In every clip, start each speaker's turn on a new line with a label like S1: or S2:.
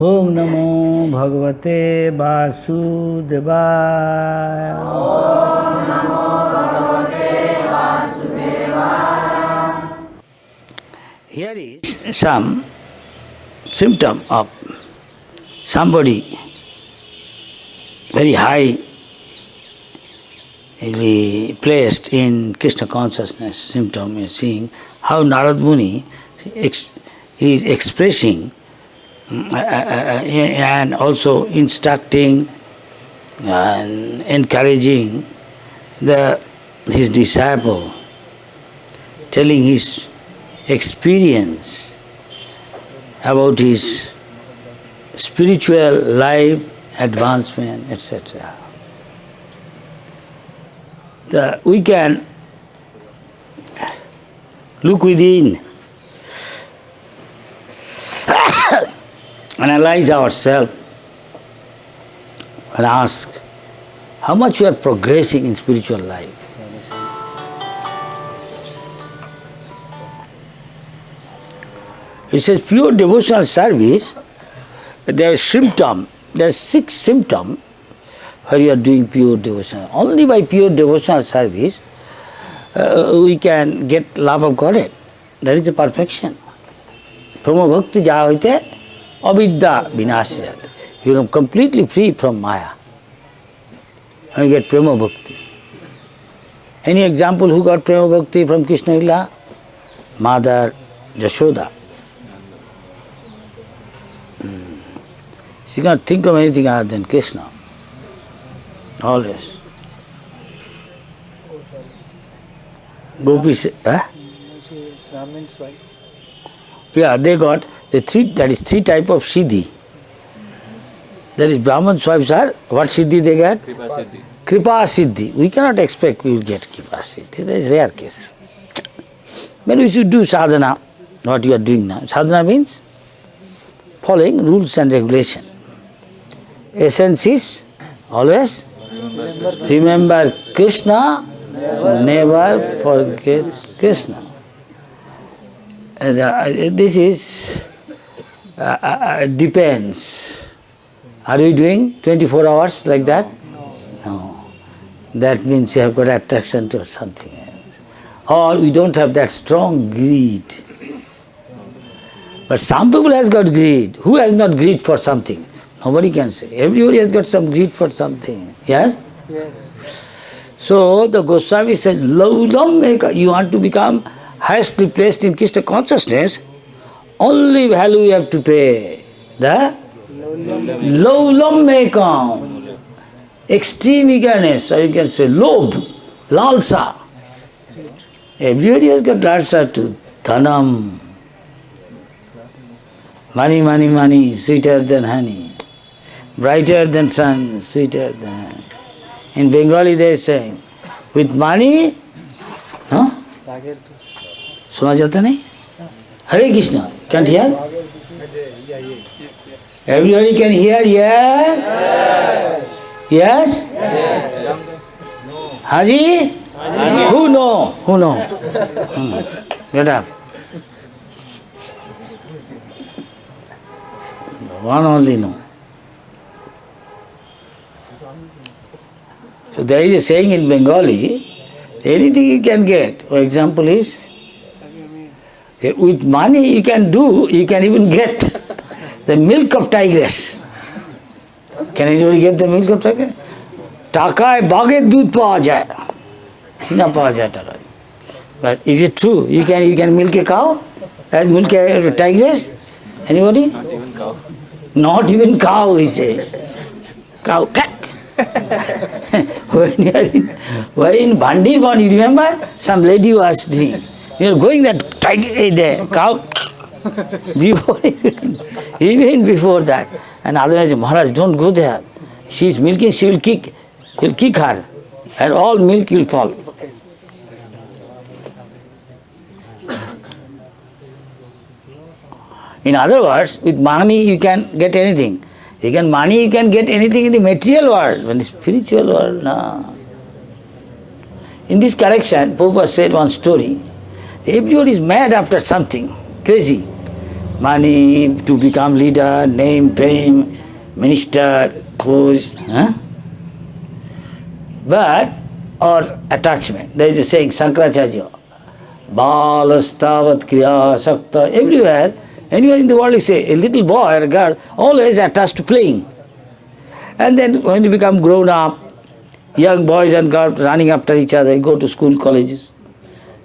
S1: ओम नमो भगवते वासुदेवाय। ओम नमो भगवते वासुदेवाय। Here is some symptom of somebody very high placed in Krishna consciousness. Symptom is seeing how Narad Muni is expressing and also instructing and encouraging his disciple, telling his experience about his spiritual life, advancement, etc. We can look within, analyze ourselves and ask how much we are progressing in spiritual life. It says pure devotional service, there is symptom, there are 6 symptoms where you are doing pure devotional. Only by pure devotional service we can get love of Godhead. That is the perfection. Brahma Bhakti jaha hoite avidya vinasya. You become completely free from Maya. And you get Prema Bhakti. Any example who got Prema Bhakti from Krishna Lila? Mother Jashoda. She cannot think of anything other than Krishna. Always. Gopi said,
S2: Brahmin's wife.
S1: Yeah, they got the 3 type of Siddhi. That is Brahman's wives are, what Siddhi they get?
S2: Kripa Siddhi.
S1: Kripa Siddhi. We cannot expect we will get Kripa Siddhi. That is rare case. But we should do sadhana, what you are doing now. Sadhana means following rules and regulation. Essence is always remember Krishna, never forget Krishna. This is depends. Are we doing 24 hours like that? No. That means you have got attraction to something else. Or we don't have that strong greed. But some people has got greed. Who has not greed for something? Nobody can say. Everybody has got some greed for something. Yes?
S2: Yes.
S1: So the Goswami said, you want to become highestly placed in Krishna consciousness, only value you have to pay. The Laulam mekam. Extreme eagerness, or you can say lobh, lalsa. Everybody has got lalsa to dhanam. Money, money, money, sweeter than honey. Brighter than sun, sweeter than honey. In Bengali they are saying, with money, no? Suna jata nahi? Hare Krishna, can't hear? Everybody can hear, yes? Yes? Yes? Haji? Who know? Who know? Get up. One only know. So there is a saying in Bengali, anything you can get. For example is, with money you can even get the milk of tigress. Can anybody get the milk of tigress? Takaয় বাঘের দুধ পাওয়া যায় না পাওয়া যায় টাকায়. But is it true? You can milk a cow? Milk a tigress? Anybody?
S2: Not even cow.
S1: Not even cow, he says. Cow, cack. when in Bandirban, you remember? Some lady was doing. You are going that tiger, the cow, even before that. And otherwise, Maharaj, don't go there. She is milking, she will kick. He'll kick her. And all milk will fall. In other words, with money you can get anything. You can get anything in the material world, but in the spiritual world, no. In this correction, Prabhupada said one story. Everybody is mad after something, crazy. money to become leader, name, fame, minister, post, huh? But, or attachment. There is a saying, Sankaracharya, Balastavat Kriya Sakta, everywhere in the world you say, a little boy or a girl always attached to playing. And then when you become grown up, young boys and girls running after each other, go to school, colleges.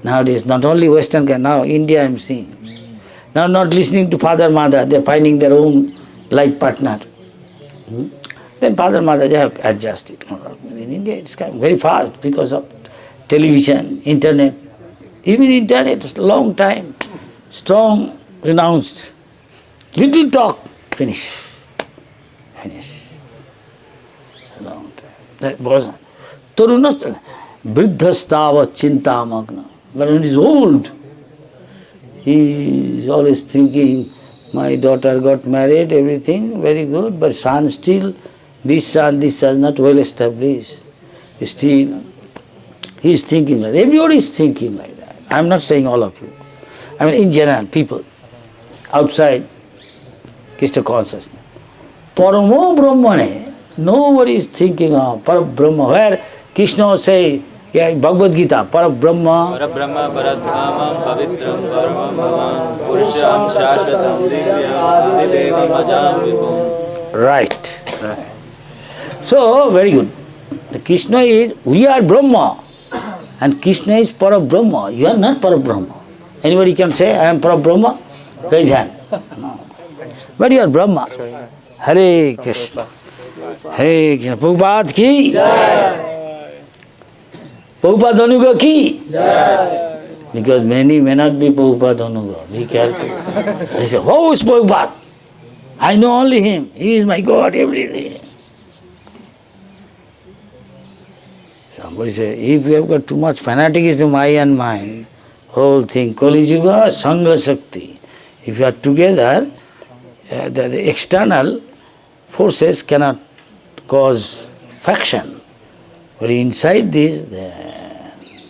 S1: Nowadays, not only Western, now India I am seeing. Now not listening to father, mother, they are finding their own life partner. Then father, mother, they have adjusted. In India it's come very fast because of television, internet. Even internet, long time, strong, renounced. Little talk, finish. Long time. That was Tarunas, Vriddhastava Chintamagna. But when he's old, he is always thinking, my daughter got married, everything, very good, but son still, this son not well established. Still, he is thinking like that. Everybody is thinking like that. I am not saying all of you. I mean in general, people outside Krishna consciousness. Paramo Brahmane, nobody is thinking of Parabrahma. Where Krishna say, Bhagavad Gita, Parabrahma,
S3: Parabrahma Paradhamam Pavitram Paramam Bhavan Purusham Shashvatam Divyam Bhajam Vibhum.
S1: Right. So, very good. The Krishna is, we are Brahma, and Krishna is Parabrahma. You are not Parabrahma. Anybody can say, I am Parabrahma? Raise hand. No. But you are Brahma. Hare Krishna. Hare Krishna. Prabhupada ki? Prabhupada Anuga ki? Because many may not be Prabhupada Anuga. Be careful. They say, who is Prabhupada? I know only him. He is my God, everything. Somebody say, if you have got too much fanaticism, I and mine, whole thing, Kali Yuga, Sangha Shakti. If you are together, the external forces cannot cause faction. But inside this,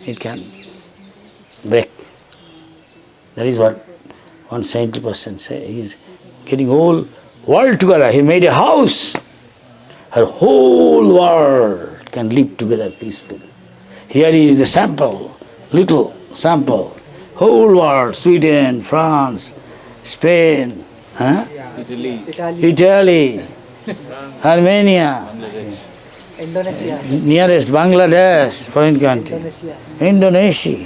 S1: it can break. That is what one saintly person say. He is getting whole world together. He made a house. Her whole world can live together peacefully. Here is the sample, little sample. Whole world, Sweden, France, Spain, Italy, Armenia,
S2: Indonesia.
S1: nearest Bangladesh, foreign country, Indonesia,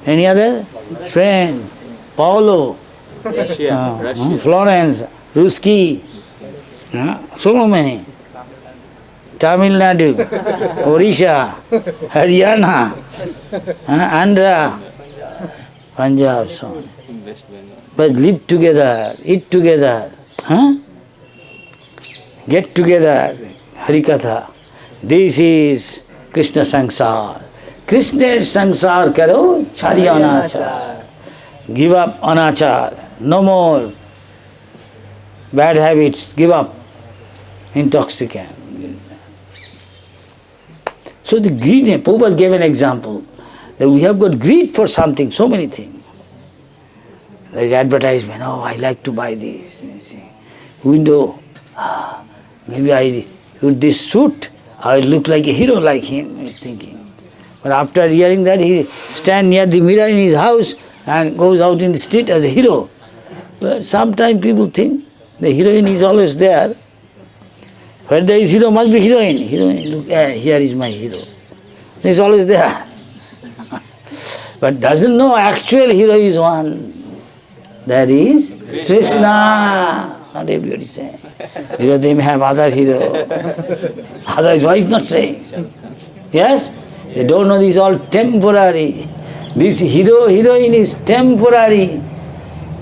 S1: any other? Spain, Paulo,
S3: Russia.
S1: Florence, Ruski, so many. Tamil Nadu, Odisha, Haryana, Andhra, Punjab, so on. But live together, eat together, get together, Harikatha. This is Krishna Sangsar. Krishna Sangsar karo, chari anachar. Give up anachar, no more bad habits, give up, intoxicant. So the greed, Prabhupada gave an example, that we have got greed for something, so many things. There is advertisement, oh, I like to buy this. Window, maybe with this suit, I will look like a hero like him, he is thinking. But after hearing that, he stands near the mirror in his house and goes out in the street as a hero. But sometimes people think the heroine is always there. Where there is hero, must be heroine. Heroine, look, here is my hero. He is always there. But doesn't know actual hero is one. That is Krishna. Not everybody saying. Because they may have other hero. Otherwise, why is not saying? Yes? They don't know this is all temporary. This hero, heroine is temporary.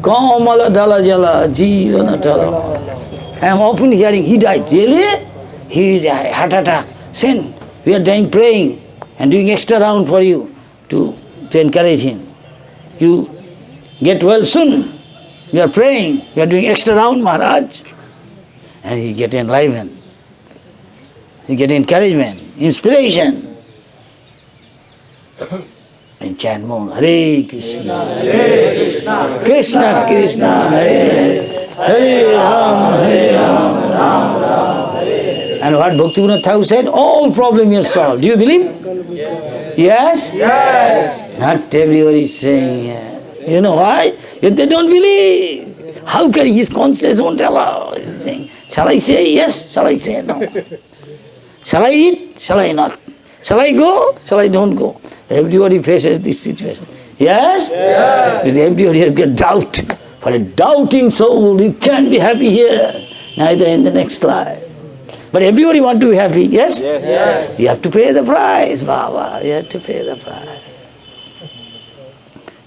S1: Kamala dhala jala, jeevana tala. I am often hearing, he died. Really? He is a heart attack. Sin. We are dying praying and doing extra round for you to encourage him. You get well soon. We are praying. We are doing extra round, Maharaj. And he get enlivened. He get encouragement, inspiration. And chant more. Hare Krishna, Krishna Krishna, Hare Hare Rama, Hare Rama, Rama Rama, Hare. And what Bhaktivinoda Thakur said, all problem is solved. Do you believe? Yes? Yes. Not everybody is saying, you know why? If they don't believe, how can his conscience won't allow? He's saying, shall I say yes? Shall I say no? Shall I eat? Shall I not? Shall I go? Shall I don't go? Everybody faces this situation. Yes? Yes. Because everybody has got doubt. For a doubting soul, you can't be happy here, neither in the next life. But everybody want to be happy, yes? Yes. Yes. You have to pay the price, Baba. You have to pay the price.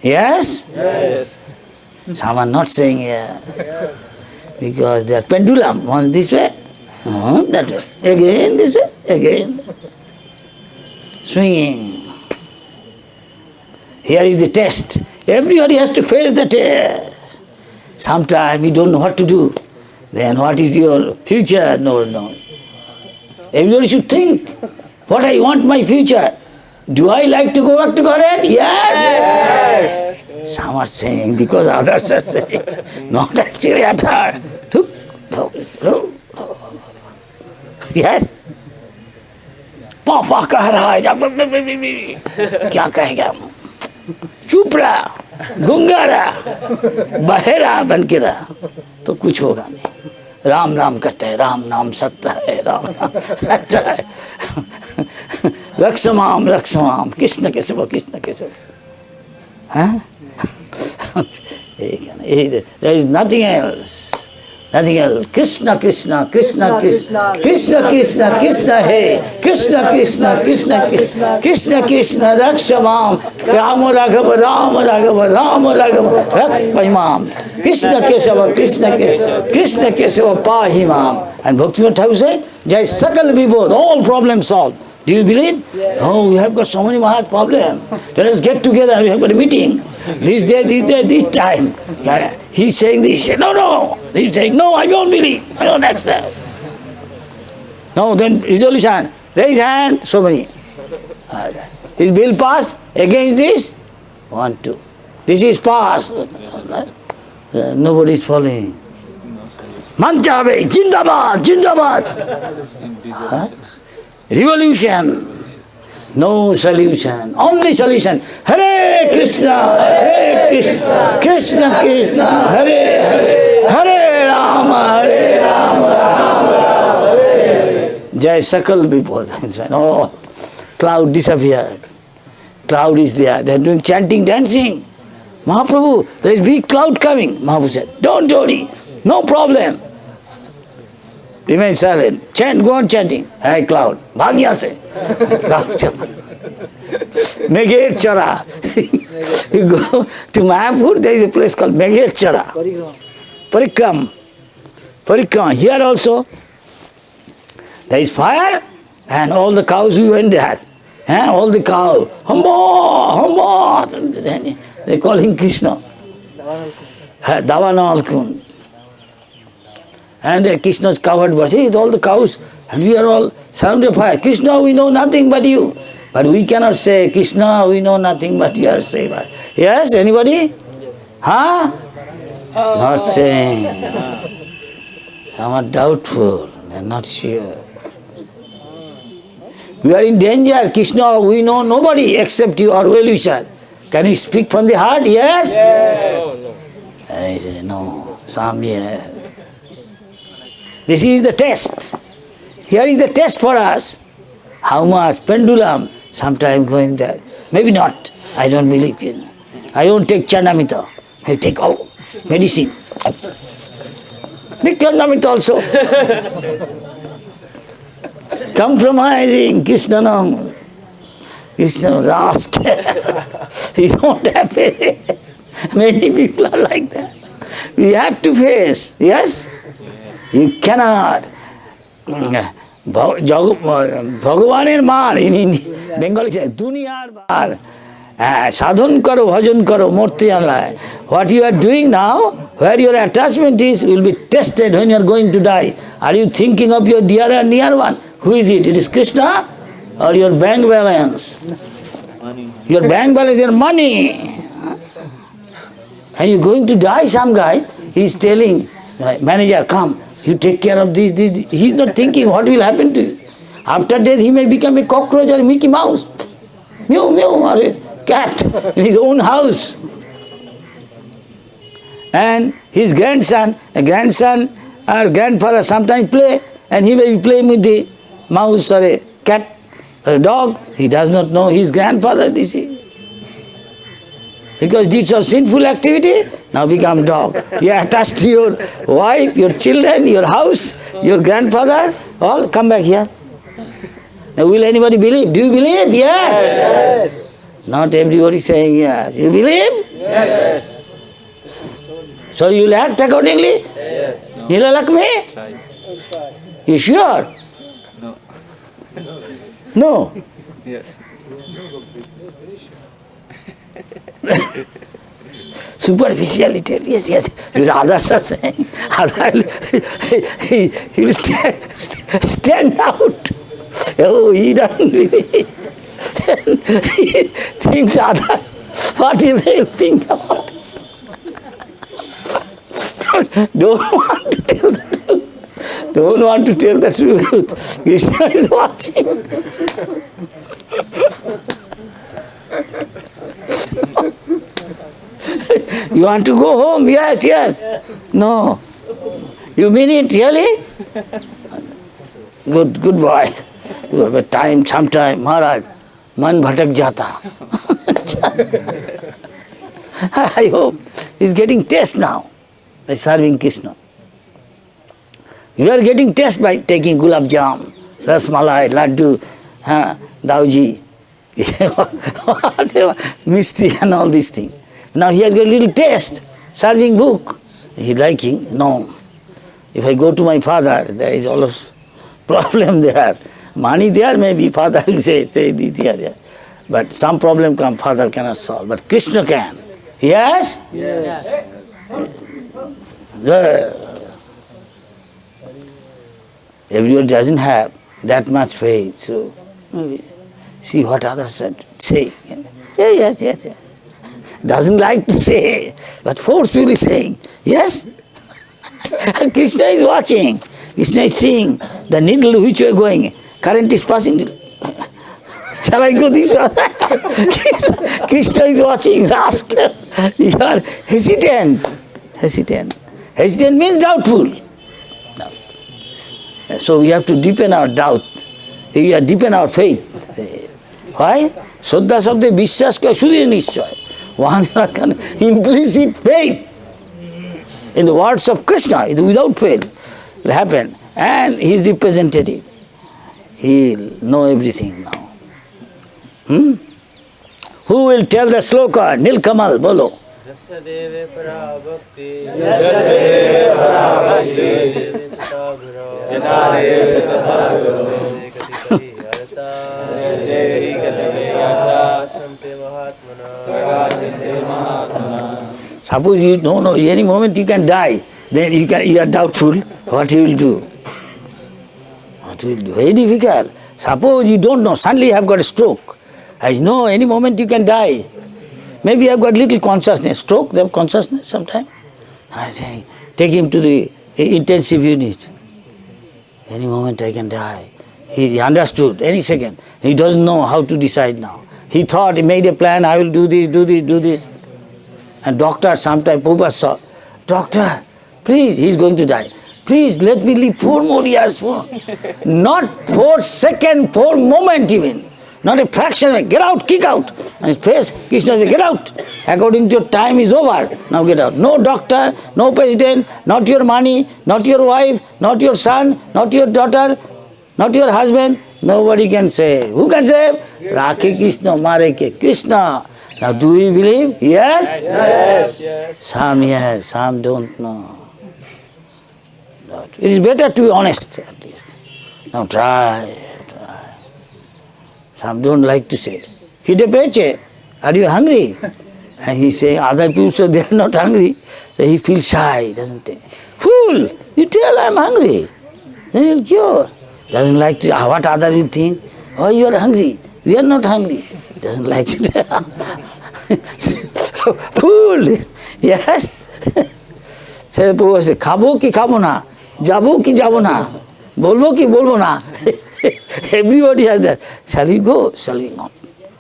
S1: Yes? Yes. Some are not saying yes. Because they are pendulum. Once this way, that way. Again this way, again. Swinging. Here is the test. Everybody has to face the test. Sometimes you don't know what to do. Then what is your future? No one knows. Everybody should think, what I want my future. Do I like to go back to Godhead? Yes. Yes. Some are saying, because others are saying, not actually at heart. Yes. पापा कह रहा है क्या कहेगा चुप रहा गूंगा रहा बहेरा बन के रहा तो कुछ होगा नहीं राम नाम करते हैं राम नाम सत्य है राम नाम सत्य है रक्षमाम कृष्ण केशव हाँ there is nothing else. Nothing else. Krishna, Krishna, Krishna, Krishna, Krishna, Krishna, Krishna, Hey, Krishna, Krishna, Krishna, Krishna, Krishna, Krishna, Rakshamam, Rama Raghava, Rama Raghava, Rama Raghava, Rakshamam, Krishna Kesava, Krishna Kesava, Krishna Kesava, Pahimam. And Bhaktivinoda Thakur said, Jai Sakal Vibodh, all problems solved. Do you believe? Yes. Oh, we have got so many Mahat problems. Let us get together, we have got a meeting. This day, this time. He's saying this, no. He's saying, no, I don't believe, I don't accept. No, then resolution, raise hand, so many. Is bill passed against this? 1, 2. This is passed. Nobody is following. Manta habe, Jindabad, Jindabad. Revolution. No solution. Only solution. Hare Krishna, Krishna Krishna, Hare Hare, Hare Rama, Rama Rama, Hare. Jai Sakal Vibodh. Oh, cloud disappeared. Cloud is there. They are doing chanting, dancing. Mahaprabhu, there is big cloud coming. Mahaprabhu said, don't worry, no problem. Remain silent. Chant, go on chanting. Hey, cloud. Bhag yahan se. Cloud chala. Meghet Chara. You go to Mayapur, there is a place called Meghet Chara. Parikram. Here also, there is fire and all the cows we went there. All the cows. Hamba. They call him Krishna. Davanal Kund. And the Krishna's covered body with all the cows, and we are all surrounded by fire. Krishna, we know nothing but you. But we cannot say, Krishna, we know nothing but you are saved. Yes, anybody? Huh? Not saying. Some are doubtful, they are not sure. We are in danger. Krishna, we know nobody except you or well-wisher. Can you speak from the heart? Yes? Yes. I say, no. Some, yes. This is the test. Here is the test for us. How much? Pendulum. Sometime going there. Maybe not. I don't believe in. I don't take Chandamrita. I take medicine. Take Chandamrita also. Compromising. Krishna Nam. Krishna rascal. You don't have faith. Many people are like that. We have to face. Yes? You cannot. Bhagavaner maar in Hindi. Bengali says, Duniyar maar. Sadhan karo, bhajan karo, murti alai. What you are doing now, where your attachment is, will be tested when you are going to die. Are you thinking of your dear and near one? Who is it? It is Krishna or your bank balance?
S3: Money.
S1: Your bank balance is money. And you're going to die, some guy, he's telling, manager, come, you take care of this. He's not thinking what will happen to you. After death, he may become a cockroach or a Mickey Mouse. Meow, meow, or a cat in his own house. And his grandson or grandfather sometimes play, and he may be playing with the mouse or a cat or a dog. He does not know his grandfather, this is. Because did some sinful activity, now become dog. You are attached to your wife, your children, your house, your grandfather, all come back here. Now will anybody believe? Do you believe? Yes. Not everybody saying yes. You believe?
S3: Yes.
S1: So you will act accordingly?
S3: Yes. No.
S1: Nila Lakshmi?
S3: Try.
S1: You sure?
S3: No.
S1: No.
S3: Yes.
S1: Superficiality. Yes. Because others are saying, he will stand out. Oh, he doesn't believe. He thinks others. What do they think about? Don't want to tell the truth. Don't want to tell the truth. Krishna is watching. You want to go home? Yes. No. You mean it really? Good boy. You have a time, sometime, Maharaj, man bhatak jata. I hope he's getting taste now by serving Krishna. You are getting taste by taking gulab jam, rasmalai, laddu, dauji, whatever, misti and all these things. Now he has got a little taste, serving book. He liking? No. If I go to my father, there is always problem there. Money there, maybe father will say this here. But some problem come, father cannot solve. But Krishna can. Yes?
S2: Yes.
S1: Everyone doesn't have that much faith. So maybe see what others say. Yes. Doesn't like to say, but forcefully saying, yes. And Krishna is watching. Krishna is seeing the needle which way going. Current is passing. Shall I go this way? Krishna is watching. Rascal. You are hesitant. Hesitant means doubtful. No. So we have to deepen our doubt. We have to deepen our faith. Why? Shraddha sabde vishwas ka sudhi nishchay. One kind of implicit faith in the words of Krishna, it without fail will happen. And he is representative. He will know everything now. Who will tell the sloka? Nilkamal, bolo.
S3: Jasya deve para bhakti.
S1: Suppose you don't know, any moment you can die, then you are doubtful what you will do. Very difficult. Suppose you don't know, suddenly you have got a stroke. I know any moment you can die. Maybe you have got little consciousness. Stroke, they have consciousness sometimes. I say, take him to the intensive unit. Any moment I can die. He understood, any second. He doesn't know how to decide now. He thought, he made a plan, I will do this. And doctor sometime, Prabhupada saw, doctor, please, he is going to die. Please let me live 4 more years. Not 4 seconds, 4 moments even. Not a fraction. Get out, kick out. And his face, Krishna said, get out. According to your time is over. Now get out. No doctor, no president, not your money, not your wife, not your son, not your daughter, not your husband. Nobody can save. Who can save? Rakhe Krishna, Mare ke Krishna. Now do we believe? Yes? Yes. Some don't know. It is better to be honest at least. Now try. Some don't like to say, Kide peche, are you hungry? And he say, other people say they are not hungry. So he feels shy, doesn't he? Fool, you tell I am hungry. Then he'll cure. Doesn't like to, what other will think? Oh, you are hungry. We are not hungry. Doesn't like it. Fool. Yes. Say, khabo ki khabo na, jabo ki jabo na, bolbo ki bolbo na. Everybody has that. Shall we go? Shall we not?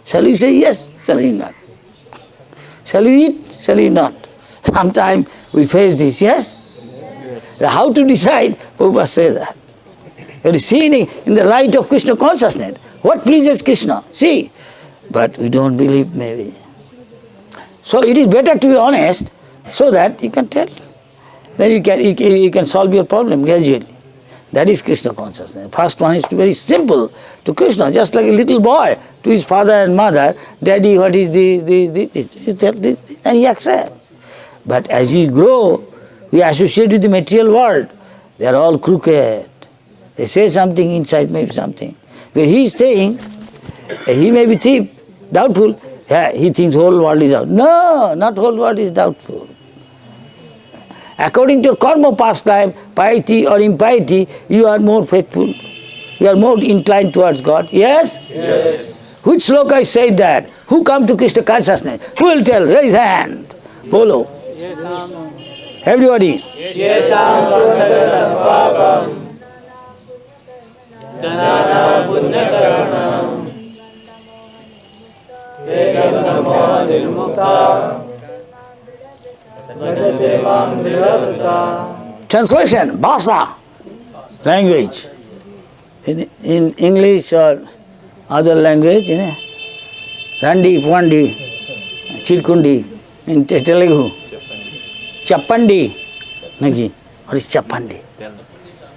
S1: Shall we say yes? Shall we not? Shall we eat? Shall we not? Sometimes we face this, yes? How to decide? Prabhupada says that. You see in the light of Krishna consciousness, what pleases Krishna? See, but we don't believe maybe. So it is better to be honest so that you can tell. Then you can solve your problem gradually. That is Krishna consciousness. First one is very simple to Krishna, just like a little boy to his father and mother, Daddy, what is this, and he accepts. But as we grow, we associate with the material world. They are all crooked. They say something, inside maybe something. But he is saying, he may be cheap, doubtful. Yeah, he thinks whole world is out. No, not whole world is doubtful. According to your karma past life, piety or impiety, you are more faithful. You are more inclined towards God. Yes?
S3: Yes.
S1: Which sloka said that? Who come to Krishna consciousness? Who will tell? Raise hand. Bolo. Everybody.
S3: Yesham punatatam papam Ganana punya karanam Vegam namo nirmukta Bhajate mam dridhavata.
S1: Translation, Bhasa, language. In English or other language, Randi, Pwandi, Chirkundi, in Telugu, Chappandi. Naki, what is Chappandi?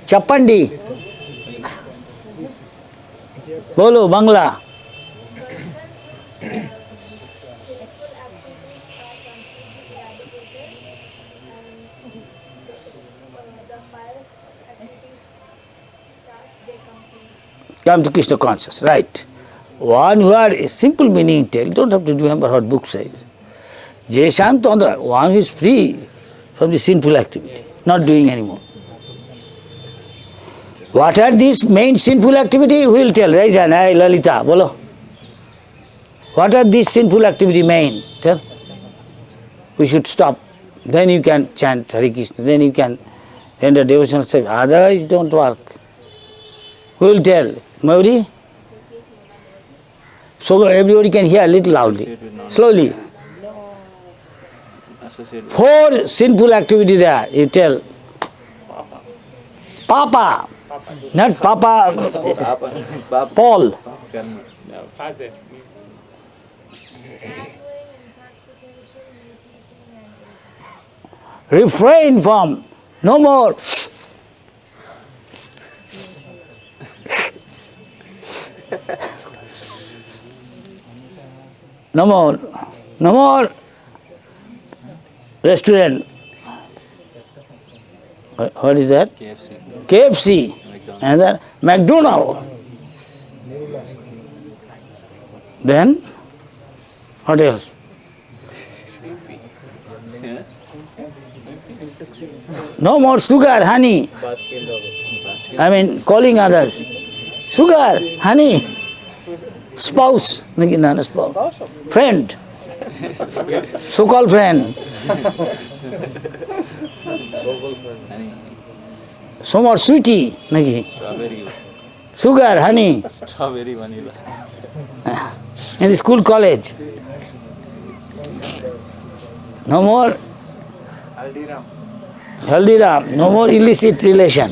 S1: Chappandi. Bolo, Bangla. Come to Krishna conscious, right. One who had a simple meaning tell, don't have to remember what book says. Jayashant on the one who is free from the sinful activity, not doing anymore. What are these main sinful activity? Who will tell? Raise hand, hey Lalita, bolo. What are these sinful activity main? Tell. We should stop. Then you can chant Hare Krishna, then you can render devotional service. Otherwise don't work. Who will tell? Mayuri? So everybody can hear a little loudly. Slowly. 4 sinful activity there. You tell. Papa. Not Papa. Paul. Refrain from. No more. No more. No more. Restaurant. What is that?
S3: KFC.
S1: KFC. And then McDonald. Then what else? No more sugar, honey. I mean calling others. Sugar, honey. Spouse. No, spouse. Friend. So-called friend. So more sweetie.
S3: Strawberry.
S1: Sugar, honey.
S3: Strawberry vanilla.
S1: In the school, college. No more Haldiram. No more illicit relation.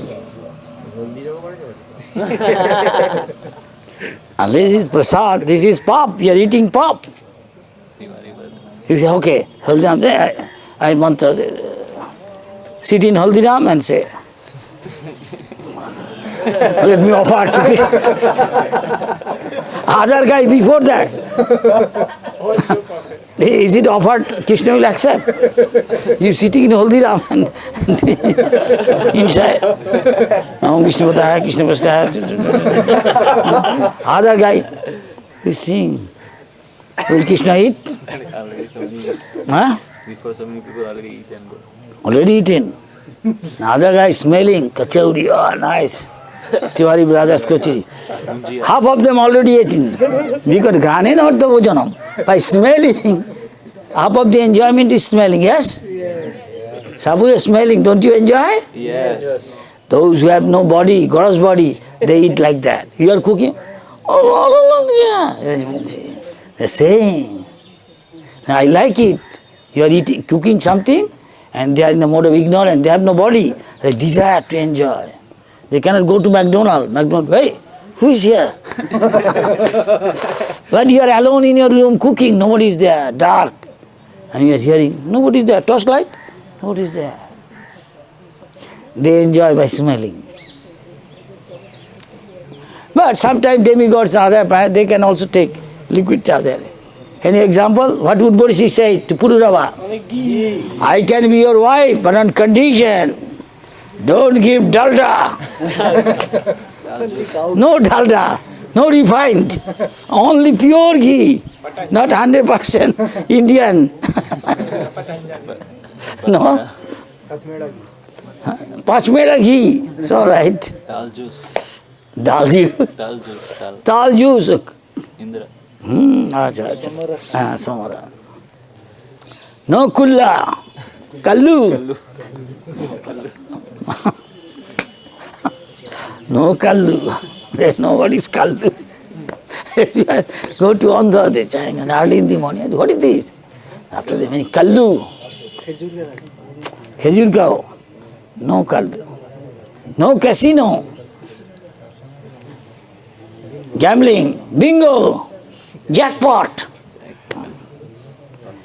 S1: And this is prasad, this is pop, we are eating pop. You say, okay, Haldiram, I want to sit in Haldiram and say, let me offer to Krishna. Other guy before that. Is it offered? Krishna will accept. You sitting in Haldiram and inside. Now Krishna Bata hai, Krishna Basta hai. Other guy is seeing. Will Krishna eat? Huh?
S3: Before so many people already eaten.
S1: Already eaten. Another guy smelling, kachori, oh nice. Tiwari brothers Kochi. Half of them already eaten. Because Grane not the Bhojanam. By smelling, half of the enjoyment is smelling, yes? Sabu is smelling, don't you enjoy?
S3: Yes.
S1: Those who have no body, gross body, they eat like that. You are cooking, oh, yeah. They're saying, I like it. You are eating, cooking something, and they are in the mode of ignorance. They have no body. They desire to enjoy. They cannot go to McDonald's. Hey, who is here? But you are alone in your room cooking. Nobody is there. Dark. And you are hearing, nobody is there. Torchlight? Nobody is there. They enjoy by smelling. But sometimes demigods and other planets, they can also take liquid charger. Any example? What would Bodhisattva say to Pururava? I can be your wife, but on condition, don't give dalda. No dalda, no refined, only pure ghee, not 100% Indian. No? Pachmeda ghee, it's all right.
S3: Dal juice.
S1: Dal juice.
S3: Dal juice. Dal.
S1: Dal juice.
S3: Indra.
S1: Acha. Samara. No kulla. Kallu. No kallu. There's nobody's kallu. Go to Andhra, they chant, and early in the morning, what is this? After the morning, kallu. Khejur kao. No kallu. No casino. Gambling. Bingo. Jackpot.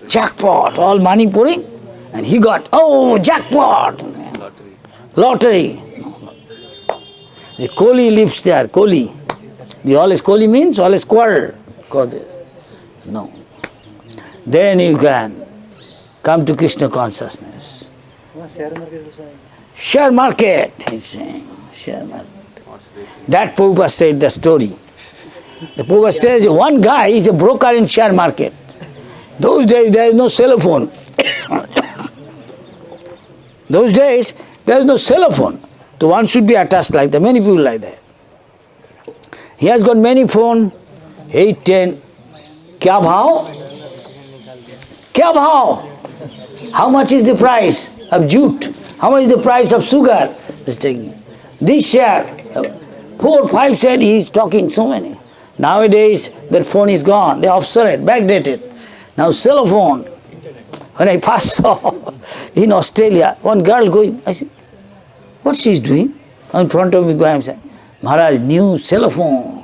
S1: Jackpot. All money pouring. And he got, oh, jackpot. Lottery. The Koli lives there, Koli. The always Koli means always quarrel. Causes. No. Then you can come to Krishna consciousness. Share market, he's saying. Share market. That Prabhupada said the story. The Prabhupada says one guy is a broker in share market. Those days there is no cell phone. Those days there is no cell phone. So one should be attached like that. Many people like that. He has got many phone, 8, 10. Kya bhav? Kya bhav? How much is the price of jute? How much is the price of sugar? This share, 4, 5 said he is talking so many. Nowadays that phone is gone, they are obsolete, backdated. Now cell phone. When I first saw in Australia, one girl going, I said, what she is doing? In front of me going, I'm saying, Maharaj, new cell phone.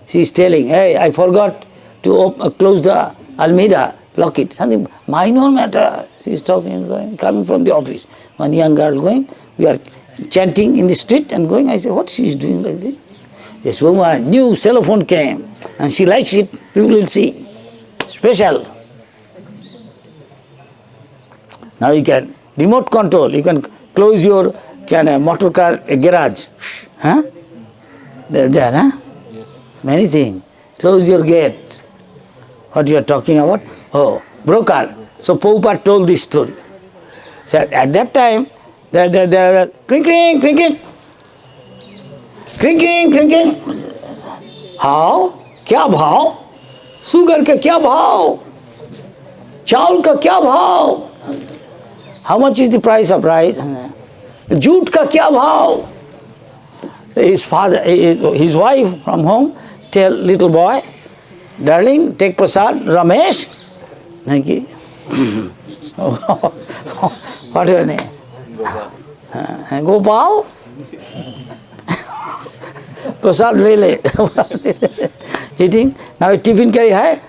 S1: She is telling, hey, I forgot to close the almirah, lock it. Something minor matter. She is talking, going, coming from the office. One young girl going, we are chanting in the street and going. I say, what she is doing like this? This woman, new cell phone came and she likes it, people will see. Special. Now you can remote control, you can close your motor car garage. Huh? There, huh?
S3: Yes.
S1: Many things. Close your gate. What you are talking about? Oh, broker. So Prabhupada told this story. So at that time, there crinking, crinking. Crinking, crinking. How? क्या भाव? Sugar का क्या भाव? चावल का क्या भाव? How much is the price of rice? Jute ka kya bhav? His father, his wife from home, tell little boy, darling, take prasad, Ramesh. What your name? Gopal. Prasad really. Eating. Now tiffin kari hai,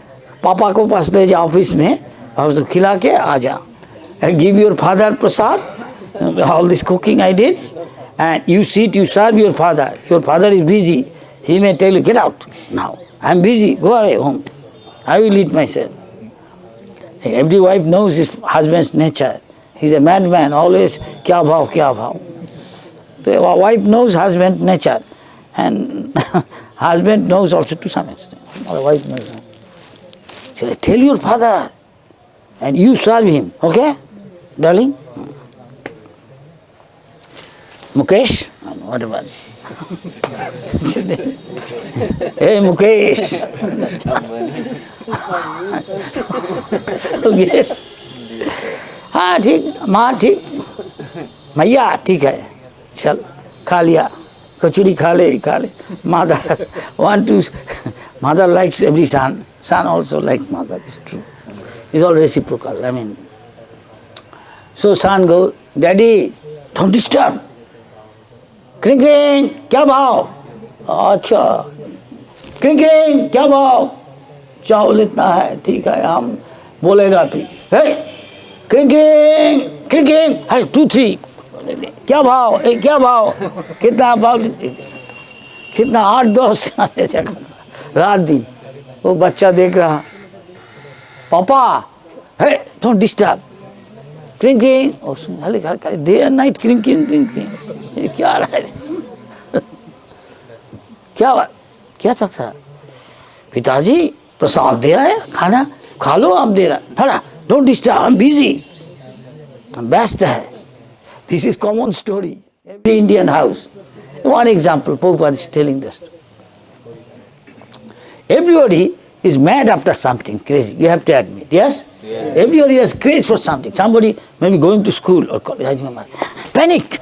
S1: Papa ko paas le ja office mein, और उसको खिला के आ जा. Give your father prasad. All this cooking I did, and you sit, you serve your father. Your father is busy. He may tell you, get out now. I am busy. Go away home. I will eat myself. Every wife knows his husband's nature. He's a madman. Always kya bhav, kya bhav. The wife knows husband's nature, and husband knows also to some extent. The wife knows. So tell your father, and you serve him. Okay, darling. Mukesh, whatever. Hey Mukesh. Yes. हाँ ठीक, माँ ठीक, मैया ठीक है, चल खा लिया, कचौड़ी खा ले. Mother want to, mother likes every son also likes mother. It's true. It's all reciprocal. I mean, so son go, Daddy, don't disturb. क्रिंग क्रिंग क्या भाव? अच्छा. क्रिंग क्रिंग क्या भाव? चावल इतना है, ठीक है, हम बोलेगा फिर. हे क्रिंग क्रिंग क्रिंग क्रिंग, है 2 3 क्या भाव? क्या भाव? कितना भाव? कितना 8 10 ऐसा करता रात दिन. वो बच्चा देख रहा, पापा हे डोंट डिस्टर्ब. क्रिंग क्रिंग, और सुन डे एंड नाइट क्रिंग क्रिंग क्रिंग क्रिंग. ये क्या रहा है? क्या पकता? पिताजी प्रसाद दिया है, खाना खा लो, हम दे रहा. Don't disturb, I am busy, best है. This is common story every Indian house. One example, Prabhupada is telling this. Everybody is mad after something crazy, you have to admit, yes? Everybody has craze for something. Somebody maybe going to school or college, I remember, panic.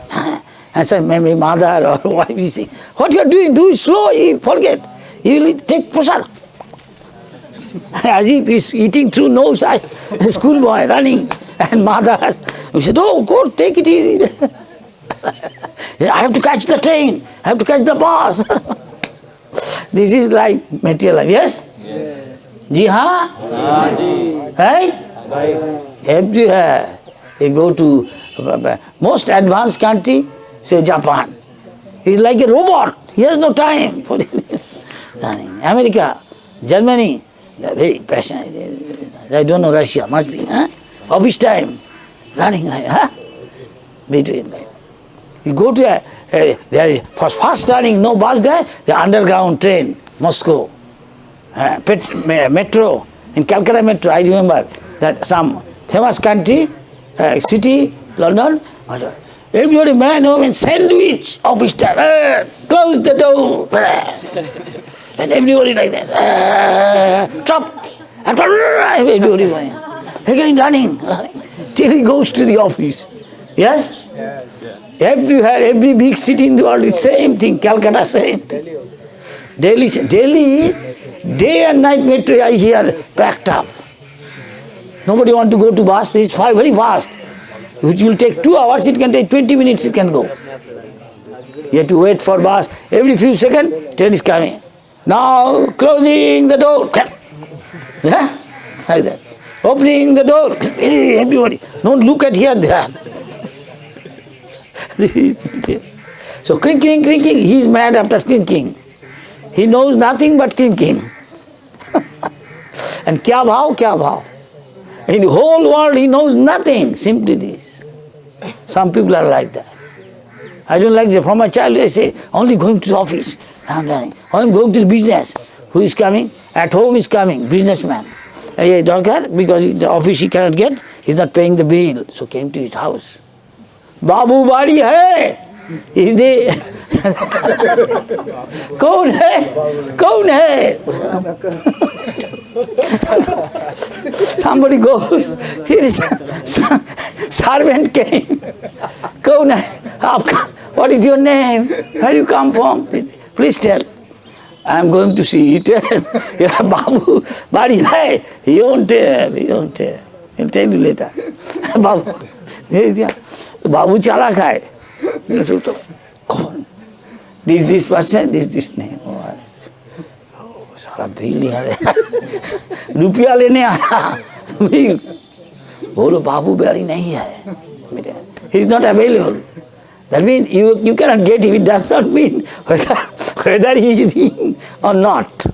S1: And so maybe mother or wife is saying, what you are doing, do it slow, you forget. You will take prasad. As if he's eating through nose, schoolboy running. And mother said, oh, go, take it easy. I have to catch the train, I have to catch the bus. This is like material life, yes? जी हाँ? Right? Every you go to most advanced country, say Japan. He's like a robot. He has no time for running. America, Germany, they're very passionate. I don't know, Russia, must be. Office time, running. Between. You go to there is for fast running, no bus there, the underground train, Moscow. Metro, in Calcutta Metro, I remember that some famous country, city, London, everybody man, woman, sandwich, office time, close the door, and everybody like that, stop, everybody going, again running, till he goes to the office. Yes? Everywhere, every big city in the world is same thing, Calcutta same thing. Delhi, day and night metro I hear packed up. Nobody want to go to bus, this is very fast. Which will take 2 hours, it can take 20 minutes, it can go. You have to wait for bus, every few seconds, train is coming. Now, closing the door. Yeah? Like that. Opening the door, everybody. Don't look at here, there. So clinking, he is mad after clinking. He knows nothing but clinking. And kya bhav? In the whole world he knows nothing, simply this. Some people are like that. I don't like that. From my childhood I say, only going to the office. Only going to the business. Who is coming? At home is coming, businessman. Because the office he cannot get, he is not paying the bill. So came to his house. बाबू बाड़ी है इधे कौन है somebody goes, servant came, कौन है आपका, what is your name, where you come from, please tell. I am going to see it. बाबू बाड़ी है, he won't tell, he'll tell you later. बाबू बाबू चालाक है. कौन? This person, this name. सारा bill नहीं आया, रुपया लेने आया, बिल. बोलो बाबू बाड़ी नहीं है. He is not available. That means you cannot get him. It does not mean whether he is in or not.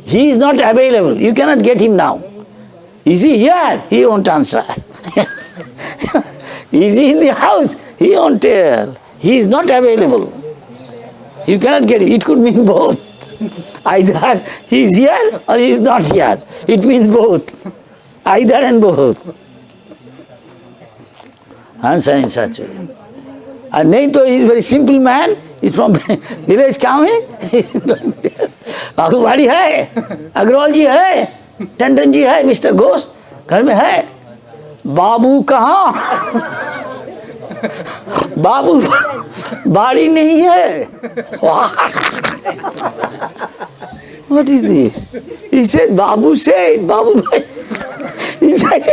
S1: He is not available. You cannot get him now. Is he here? He won't answer. Is he in the house? He won't tell. He is not available. You cannot get it. It could mean both. Either he is here or he is not here. It means both. Either and both. Answer in such a way. And नहीं तो he is very simple man. He is from village coming. बागुबाड़ी है, अग्रवाल जी है, टंडन जी है, mister Ghosh घर में है. बाबू कहाँ? बाबू बाड़ी नहीं है. What is this? He said, Babu said, Babu bhai. He said,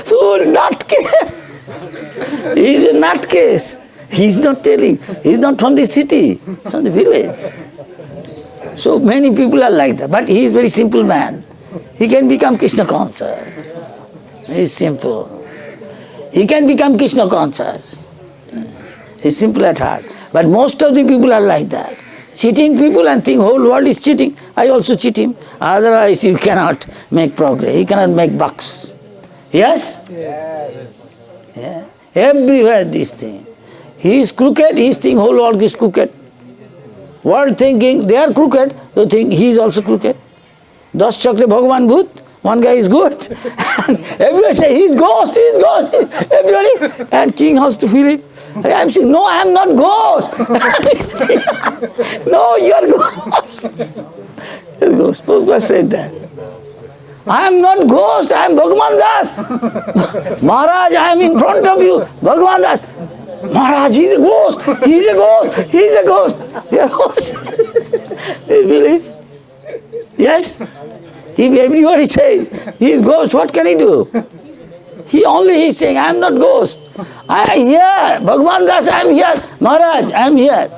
S1: fool, nutcase. He is a nutcase. He is not telling. He is not from the city, from the village. So many people are like that. But he is very simple man. He can become Krishna conscious. He is simple. He can become Krishna conscious. He is simple at heart. But most of the people are like that. Cheating people and think whole world is cheating. I also cheat him. Otherwise you cannot make progress. You cannot make bucks. Yes?
S2: Yes.
S1: Yeah. Everywhere this thing. He is crooked, he is thinking whole world is crooked. World thinking they are crooked, they think he is also crooked. Das Chakra Bhagavan Bhut, one guy is good. And everybody say he is ghost, he is ghost. Everybody. And king has to feel it. I am saying, no, I am not ghost. No, you are ghost. You are ghost. Prabhupada said that. I am not ghost, I am Bhagavan Das. Maharaj, I am in front of you. Bhagavan Das. Maharaj, he is a ghost. He is a ghost. He is a ghost. They are ghosts. They believe. Yes? If everybody says he is ghost, what can he do? He is saying, I am not ghost. I am here. Bhagavan Das, I am here. Maharaj, I am here.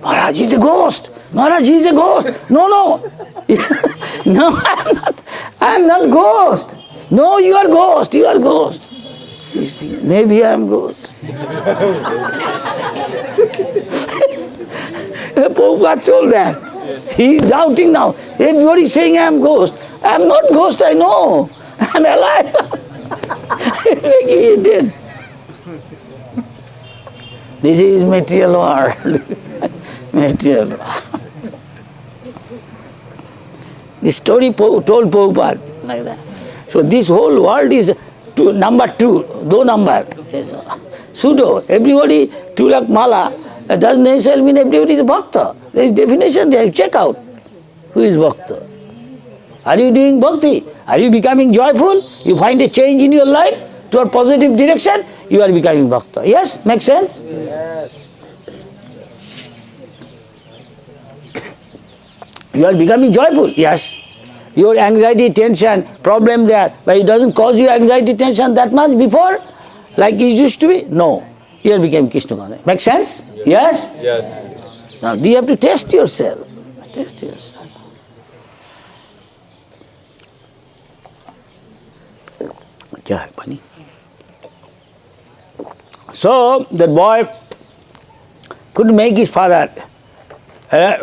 S1: Maharaj, he is a ghost. Maharaj, he is a ghost. No, no. No, I am not. I am not ghost. No, you are ghost. You are ghost. He's thinking, maybe I am ghost. Prabhupada told that. He is doubting now. Everybody is saying I am ghost. I am not ghost, I know. I am alive. It's making me dead. This is material world. Material world. The story told Prabhupada like that. So this whole world is number 2, do number. Yes. Pseudo. Everybody, 2 lakh mala, doesn't necessarily mean everybody is a bhakta. There is definition there. Check out who is bhakta. Are you doing bhakti? Are you becoming joyful? You find a change in your life toward positive direction? You are becoming bhakta. Yes? Makes sense?
S2: Yes.
S1: You are becoming joyful. Yes. Your anxiety, tension, problem there, but it doesn't cause you anxiety, tension that much before, like it used to be? No. You are becoming Krishna conscious. Make sense? Yes?
S3: Yes.
S1: Now you have to test yourself. Test yourself. क्या है पानी? So that boy couldn't make his father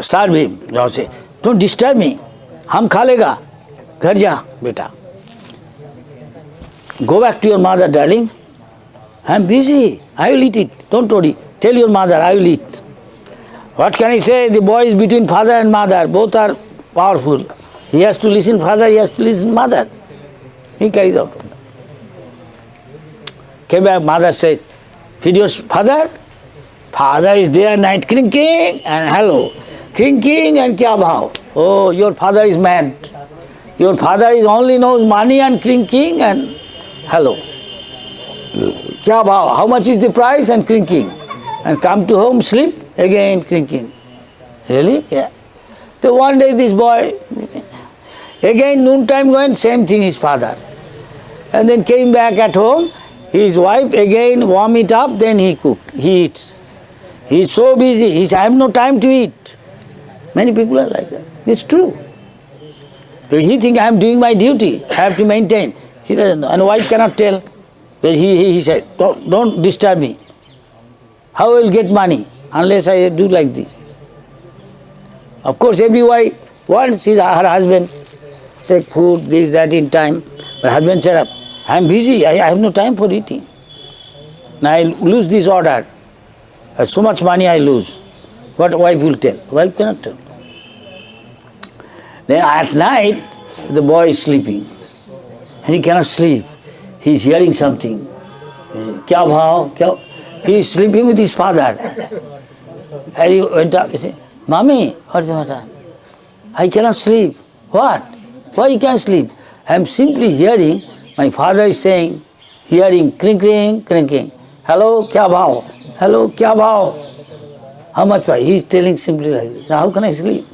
S1: serve him. Say, don't disturb me. हम खा लेगा. घर जा बेटा. Go back to your mother, darling. I am busy. I will eat it. Don't worry. Tell your mother, I will eat. What can I say? The boy is between father and mother. Both are powerful. He has to listen father, he has to listen mother. He carries out. Came back, mother said, feed your father. Father is there, night clinking and hello. Clinking and kya bhav? Oh, your father is mad. Your father is only knows money and clinking and hello. Kya bhav? How much is the price and clinking? And come to home, sleep, again clinking. Really? Yeah. So one day this boy, again noontime going, same thing his father. And then came back at home, his wife again warm it up, then he cook, he eats. He is so busy, he says, I have no time to eat. Many people are like that. It's true. He thinks I am doing my duty, I have to maintain. She doesn't know. And wife cannot tell. He said, don't disturb me. How I will get money unless I do like this? Of course, every wife wants her husband take food, this, that in time. But husband said, I am busy, I have no time for eating. Now I lose this order. So much money I lose. What wife will tell? Wife cannot tell. Then at night, the boy is sleeping. And he cannot sleep. He is hearing something. Kya bhav? He is sleeping with his father. And he went up, he said, Mommy, what's the matter? I cannot sleep. What? Why you can't sleep? I am simply hearing, my father is saying, hearing crinkling, crinkling. Hello, kya bhao? Hello, kya bhao? How much bhai? He is telling simply like this. Now how can I sleep?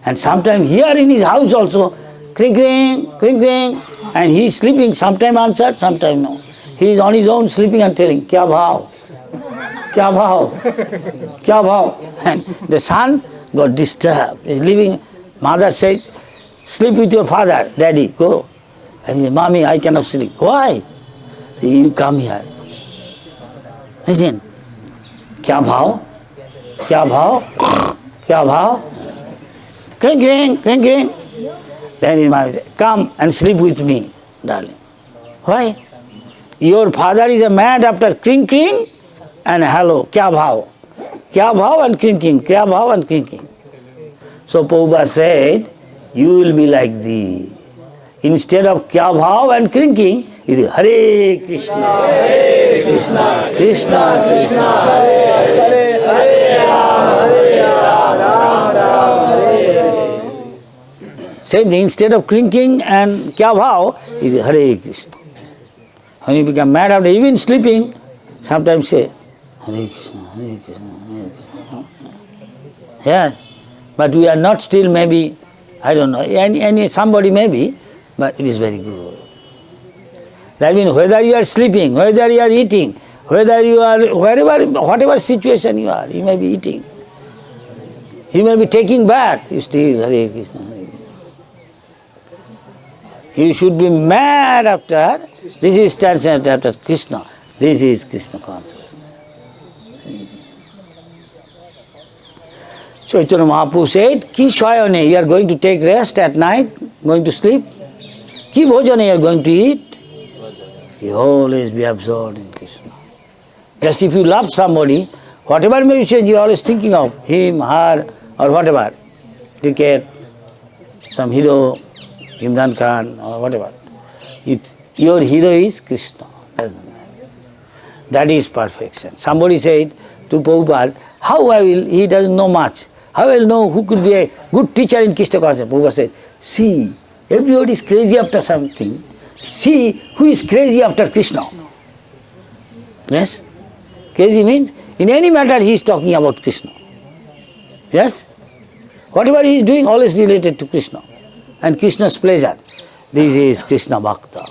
S1: And sometimes here in his house also, crinkling, crinkling, and he is sleeping, sometime answered, sometime no. He is on his own sleeping and telling, kya bhao? Kya bhao? Kya bhao? And the son got disturbed. He is living. Mother says, sleep with your father, daddy, go. And he said, Mommy, I cannot sleep. Why? You come here. Listen. Kya bhao? Kya bhao? Kya bhao? Crinkling, crinkling. Then his mother said, come and sleep with me, darling. Why? Your father is a mad after crinkling and hello, kya bhao? Kya bhao and crinkling, kya bhao and crinkling. So Prabhupada said, you will be like thee. Instead of kya bhao and crinkling, it is Hare Krishna, Hare Krishna, Krishna Krishna, Hare Hare, Hare Ram, Ram Hare. Same thing, instead of crinkling and kya bhao, it is Hare Krishna. When you become mad after even sleeping, sometimes say, Hare Krishna, Hare Krishna, Hare Krishna. Yes, but we are not still maybe, I don't know, any somebody maybe, but it is very good. That means whether you are sleeping, whether you are eating, whether you are, wherever, whatever situation you are, you may be eating. You may be taking bath, you still Hare Krishna, Hare Krishna. You should be mad after, this is transcendent after Krishna. This is Krishna consciousness. Chaitanya Mahaprabhu said, Ki shayane, you are going to take rest at night, going to sleep. Ki bhojane, you are going to eat. You always be absorbed in Krishna. Just if you love somebody, whatever may you change, you are always thinking of him, her, or whatever. Cricket, some hero, Imran Khan, or whatever. Your hero is Krishna. That is perfection. Somebody said to Prabhupada, how I will, he doesn't know much. How I will know who could be a good teacher in Krishna consciousness? Prabhupada said, see, everybody is crazy after something. See who is crazy after Krishna. Yes? Crazy means, in any matter he is talking about Krishna. Yes? Whatever he is doing, always related to Krishna. And Krishna's pleasure. This is Krishna Bhakta.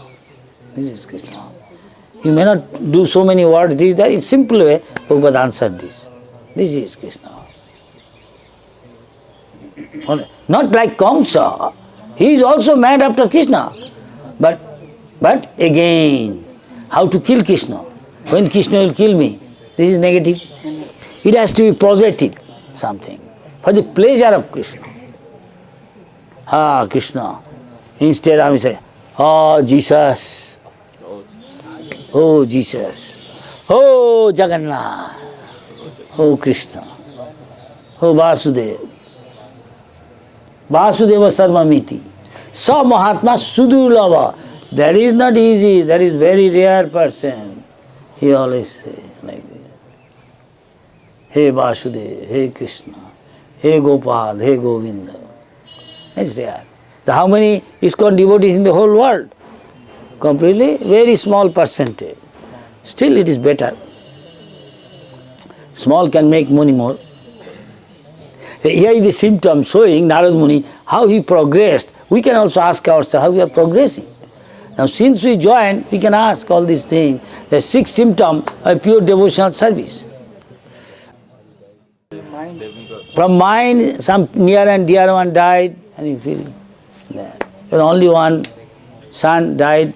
S1: This is Krishna. You may not do so many words, this, that. In simple way, Prabhupada answered this. This is Krishna. Not like Kamsa. He is also mad after Krishna. But again, how to kill Krishna? When Krishna will kill me? This is negative. It has to be positive, something. For the pleasure of Krishna. Ah, Krishna. Instead I will say, oh Jesus. Oh Jesus. Oh Jagannath. Oh Krishna. Oh Vasudeva. Vasudeva Sarvamiti. Sa Mahatma Sudurlava. That is not easy. That is very rare person. He always say like this. Hey Vasudeva, hey Krishna, hey Gopal, hey Govinda. That's rare. How many ISKCON devotees in the whole world? Completely very small percentage. Still it is better. Small can make money more. Here is the symptom showing Narad Muni how he progressed. We can also ask ourselves how we are progressing. Now since we joined, we can ask all these things. The 6th symptom of pure devotional service. From mind, some near and dear one died, and you feel that. When only one son died,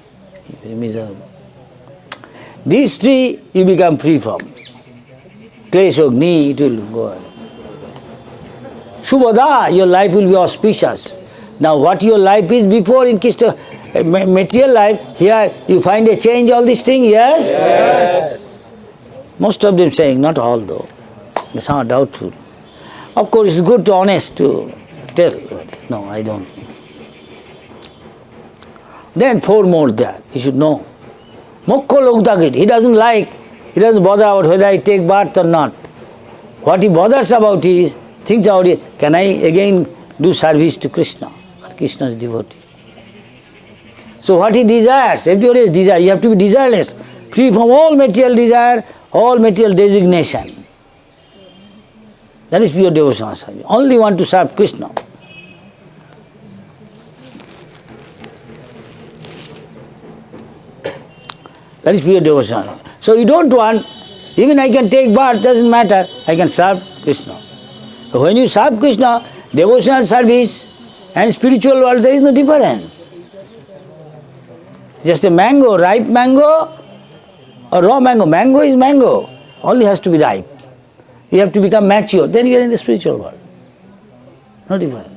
S1: you feel miserable. These 3 you become free from. Kleshogni, it will go away. Subhada, your life will be auspicious. Now what your life is before in Krishna, material life, here you find a change, all these things, yes? Yes. Most of them saying, not all though. They sound doubtful. Of course it's good to honest to tell. No, I don't. Then 4 more there, you should know. Mokkha Loktakit. He doesn't bother about whether I take birth or not. What he bothers about is, thinks about it, can I again do service to Krishna, Krishna's devotee. So what he desires, everybody has desire, you have to be desireless, free from all material desire, all material designation. That is pure devotional service. Only want to serve Krishna. That is pure devotion. So you don't want, even I can take birth, doesn't matter, I can serve Krishna. So when you serve Krishna, devotional service and spiritual world, there is no difference. Just a mango, ripe mango or raw mango. Mango is mango, only has to be ripe. You have to become mature, then you are in the spiritual world. No difference.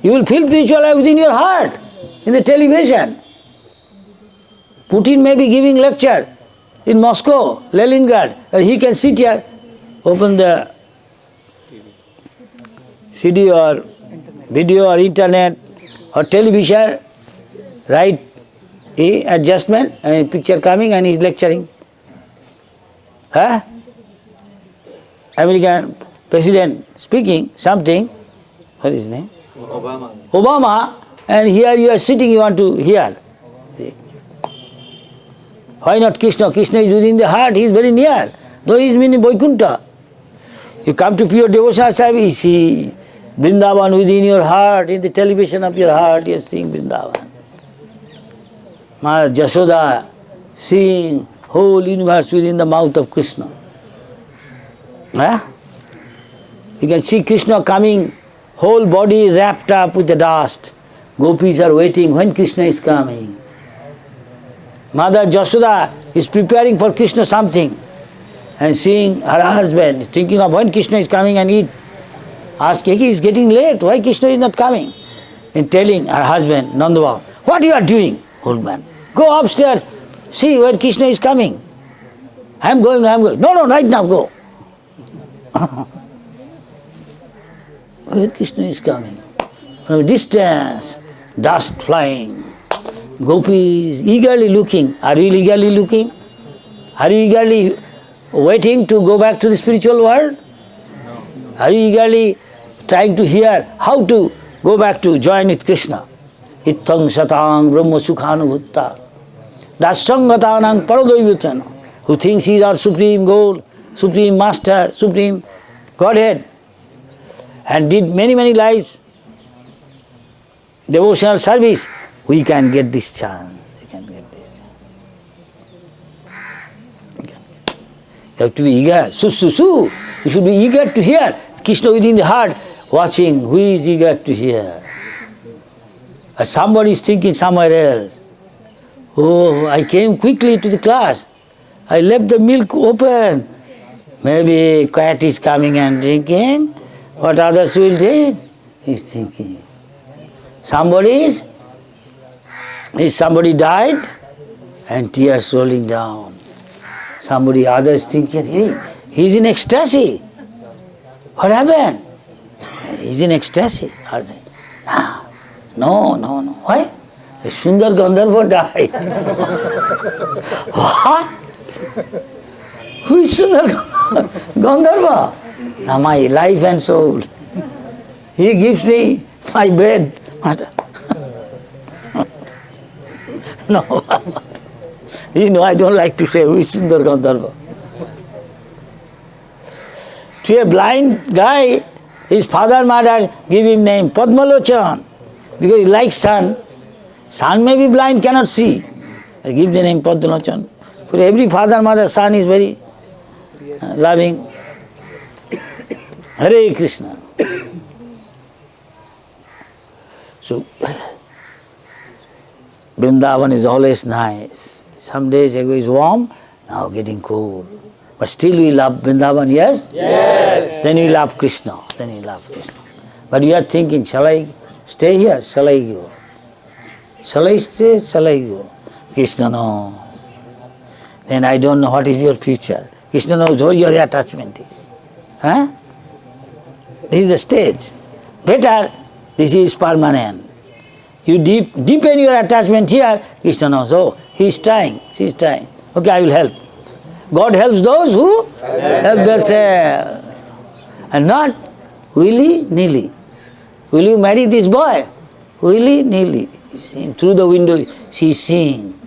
S1: You will feel spiritual life within your heart, in the television. Putin may be giving lecture in Moscow, Leningrad, and he can sit here, open the CD or video or internet or television, right adjustment, and picture coming and he is lecturing. Huh? American president speaking something, what is his name? Obama, and here you are sitting, you want to hear. Why not Krishna? Krishna is within the heart, he is very near. Though he is in Vaikuntha. You come to pure devotional service, you see Vrindavan within your heart, in the television of your heart, you are seeing Vrindavan. Mother Jashoda seeing whole universe within the mouth of Krishna. Huh? You can see Krishna coming, whole body is wrapped up with the dust. Gopis are waiting when Krishna is coming. Mother Jashoda is preparing for Krishna something and seeing her husband, thinking of when Krishna is coming and eat. Asking, he is getting late, why Krishna is not coming? And telling her husband, Nandababa, what you are doing, old man? Go upstairs, see where Krishna is coming. I am going. No, right now, go. Where Krishna is coming? From a distance, dust flying. Gopis eagerly looking. Are you eagerly looking? Are you eagerly waiting to go back to the spiritual world? No. Are you eagerly trying to hear how to go back to join with Krishna? Ittang satang brahma sukhanubhutta dasyangatanang paradoivutana. Who thinks he is our supreme goal, supreme master, supreme Godhead, and did many lives, devotional service, we can get this chance. We can get this. You have to be eager. Su. You should be eager to hear. Krishna within the heart, watching who is eager to hear. Or somebody is thinking somewhere else. Oh, I came quickly to the class. I left the milk open. Maybe cat is coming and drinking. What others will drink? He's thinking. Somebody died and tears rolling down. Others thinking, hey, he's in ecstasy. What happened? He's in ecstasy. No. Why? The Sundar Gandharva died. What? Who is Sundar Gandharva? Now my life and soul. He gives me my bed. No. I don't like to say who is Sundar Gandharva. To a blind guy, his father, mother give him name Padmalochan because he likes sun. Sun may be blind, cannot see. I give the name Padmalochan. For every father, mother, son is very loving. Hare Krishna. So, Vrindavan is always nice. Some days ago is warm, now getting cold. But still we love Vrindavan, yes?
S2: Yes.
S1: Then we love Krishna. But you are thinking, shall I stay here? Shall I go? Shall I stay? Shall I go? Krishna, no. Then I don't know what is your future. Krishna knows where your attachment is. Huh? This is the stage. Better, this is permanent. You deepen your attachment here, Krishna knows, oh, He's trying, she's trying. Okay, I will help. God helps those who help themselves. And not willy-nilly. Will you marry this boy? Willy-nilly. Through the window, she's seeing.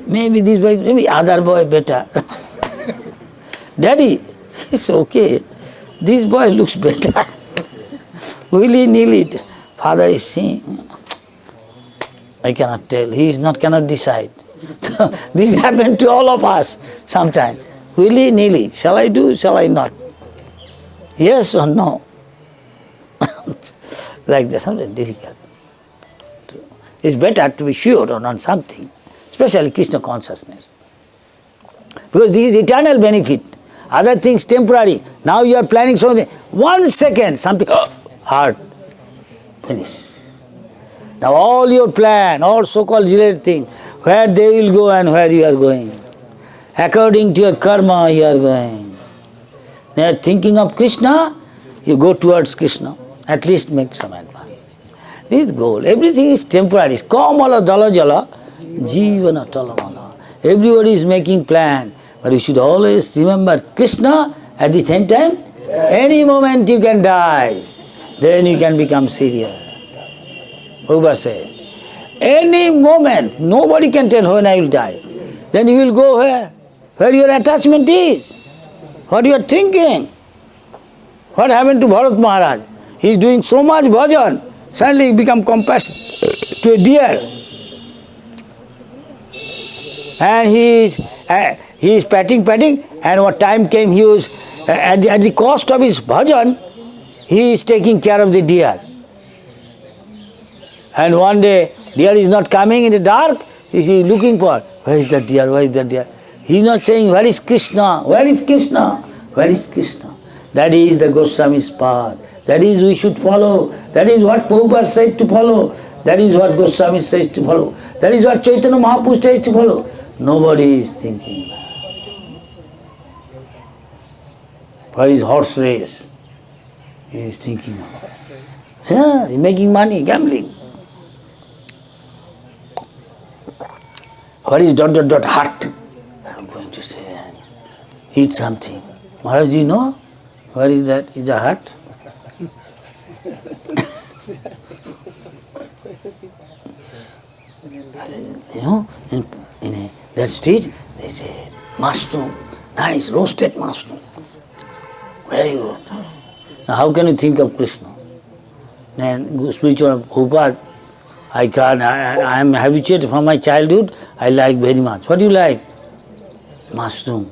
S1: Maybe this boy, maybe other boy better. Daddy, it's okay. This boy looks better. Willy-nilly. Father is seeing. I cannot tell. He is not cannot decide. This happened to all of us sometime. Willy-nilly. Shall I do? Shall I not? Yes or no? Like that, something difficult. It's better to be sure on something, especially Krishna consciousness. Because this is eternal benefit. Other things temporary. Now you are planning something. 1 second, something, heart, finish. Now all your plan, all so-called related things, where they will go and where you are going. According to your karma, you are going. They are thinking of Krishna, you go towards Krishna. At least make some advance. This goal, everything is temporary. Kamala dala jala, jivana talamala. Everybody is making plan, but you should always remember Krishna at the same time. Any moment you can die, then you can become serious. Prabhupada said, any moment, nobody can tell when I will die. Then you will go where? Where your attachment is. What you are thinking. What happened to Bharat Maharaj? He is doing so much bhajan, suddenly he become compassionate to a deer. And he is patting, and what time came, he was, at the cost of his bhajan, he is taking care of the deer. And one day, deer is not coming in the dark, he is looking for, where is the deer, where is the deer? He is not saying, where is Krishna, where is Krishna, where is Krishna? That is the Goswami's path. That is we should follow. That is what Prabhupada said to follow. That is what Goswami says to follow. That is what Chaitanya Mahaprabhu says to follow. Nobody is thinking. What is horse race? He is thinking of. Yeah, he is making money, gambling. What is ... heart? I am going to say, eat something. Maharaj, do you know? Where is that? Is the heart? You know, in that street, they say, mushroom, nice, roasted mushroom. Very good. Now how can you think of Krishna? Then spiritual Prabhupada, I am habituated from my childhood, I like very much. What do you like? Mushroom.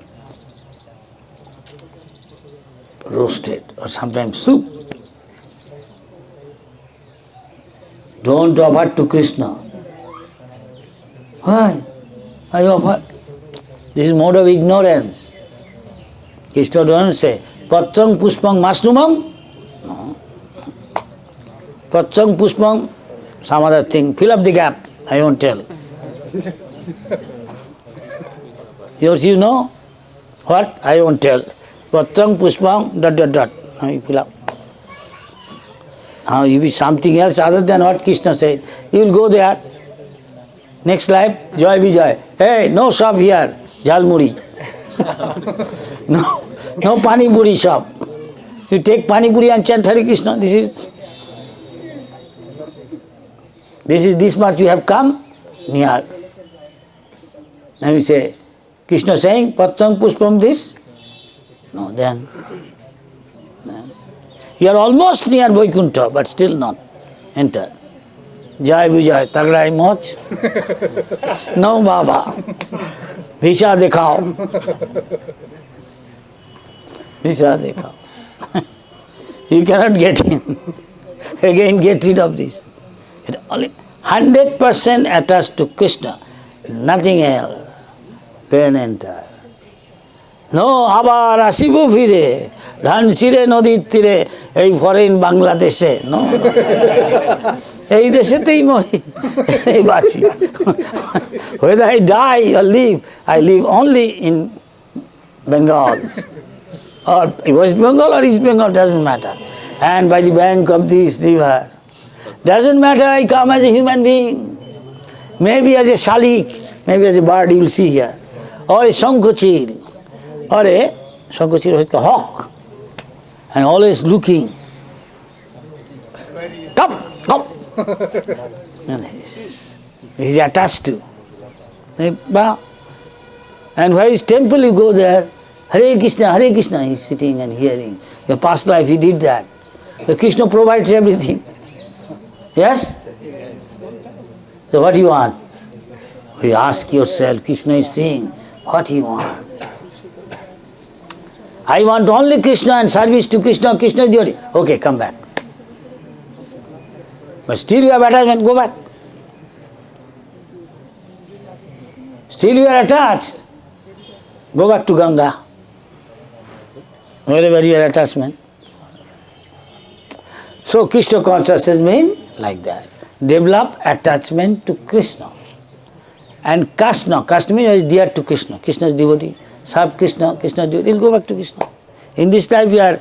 S1: Roasted, or sometimes soup. Don't offer to Krishna. Why? I offer. This is mode of ignorance. Krishna doesn't say, Patrang puspang masrumam. No. Patrang puspang, some other thing. Fill up the gap. I won't tell. Yours you know? What? I won't tell. Patrang puspang ... Now you fill up. Now you be something else other than what Krishna said. You will go there. Next life, Joy Vijay. Hey, no shop here. Jhalmuri. No Pani Puri shop. You take Pani Puri and chant Hare Krishna. This is this much you have come near. Now you say, Krishna saying, Patrang puspam this. No, then. You are almost near Vaikuntha, but still not. Enter. Jai Vijay, Tagrai Moch. No, Baba. Visha dekhao. Visha dekhao. You cannot get in. Again, get rid of this. Only 100% attached to Krishna, nothing else. Then enter. No, abar asibo fire. ধানসিরে নদীর তীরে এই foreign বাংলাদেশে এই দেশেতেই মরি এই বাঁচি whether I die or live, I live only in Bengal or West Bengal or East Bengal, doesn't matter, and by the bank of this river. Doesn't matter I come as a human being, maybe as a shalik, Maybe as a bird you will see here. Or a Shankochil. Or a Shankochil is like a hawk. And always looking. Come, come. And he's attached to. And where is temple, you go there. Hare Krishna, he's sitting and hearing. Your past life, he did that. So Krishna provides everything. Yes? So what do you want? You ask yourself, Krishna is saying, what do you want? I want only Krishna and service to Krishna, Krishna is the. Okay, come back. But still you have attachment, go back. Still you are attached. Go back to Ganga. Wherever your attachment. So Krishna consciousness means like that. Develop attachment to Krishna. And Krishna means dear to Krishna. Krishna's devotee. Serve Krishna, Krishna's devotee. He'll go back to Krishna. In this time we are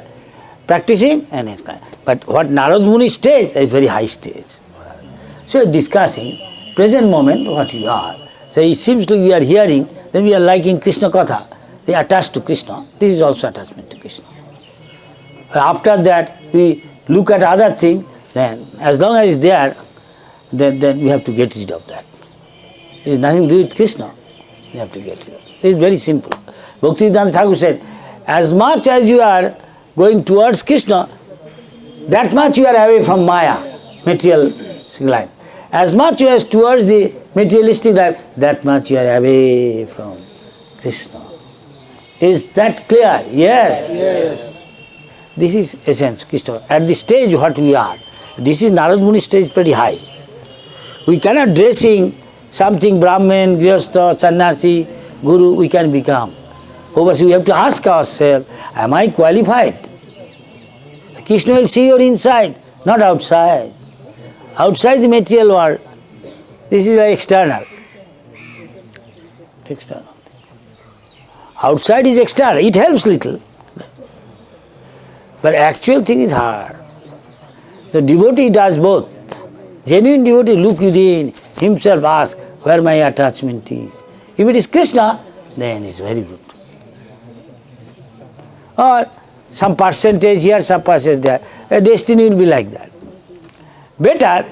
S1: practicing and next time. But what Narad Muni stage is very high stage. So discussing present moment what you are. So it seems like we are hearing, then we are liking Krishna Katha. We are attached to Krishna. This is also attachment to Krishna. After that we look at other things, then as long as it's there, then we have to get rid of that. It is nothing to do with Krishna. We have to get rid of it. It is very simple. Bhaktivedanta Thakur said, as much as you are going towards Krishna, that much you are away from Maya, material life. As much you are towards the materialistic life, that much you are away from Krishna. Is that clear? Yes.
S2: Yes.
S1: This is essence, Krishna. At the stage what we are, this is Narad Muni stage pretty high. We cannot dressing something Brahman, Grihastha, Sannyasi, Guru, we can become. Overseas, we have to ask ourselves, am I qualified? Krishna will see your inside, not outside. Outside the material world, this is the external. External. Outside is external, it helps little. But actual thing is hard. The devotee does both. Genuine devotee look within himself, ask where my attachment is. If it is Krishna, then it's very good. Or some percentage here, some percentage there. A destiny will be like that. Better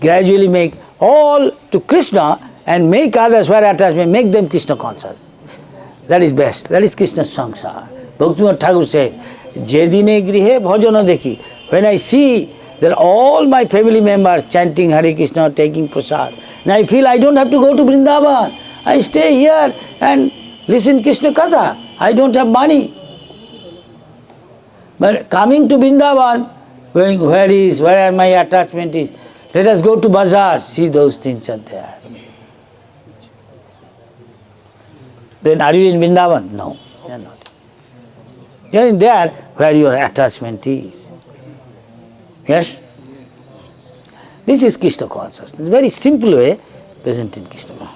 S1: gradually make all to Krishna and make others where attachment, make them Krishna conscious. That is best. That is Krishna's sangsar. Bhaktivinoda Thakur said, Jedine grihe bhajana dekhi. When I see that all my family members chanting Hare Krishna, taking prasad, and I feel I don't have to go to Vrindavan. I stay here and listen Krishna Katha. I don't have money. But coming to Vrindavan, going where are my attachment is, let us go to bazaar, see those things are there. Then are you in Vrindavan? No, you are not. You are in there where your attachment is. Yes? This is Krishna consciousness. Very simple way present in Krishna.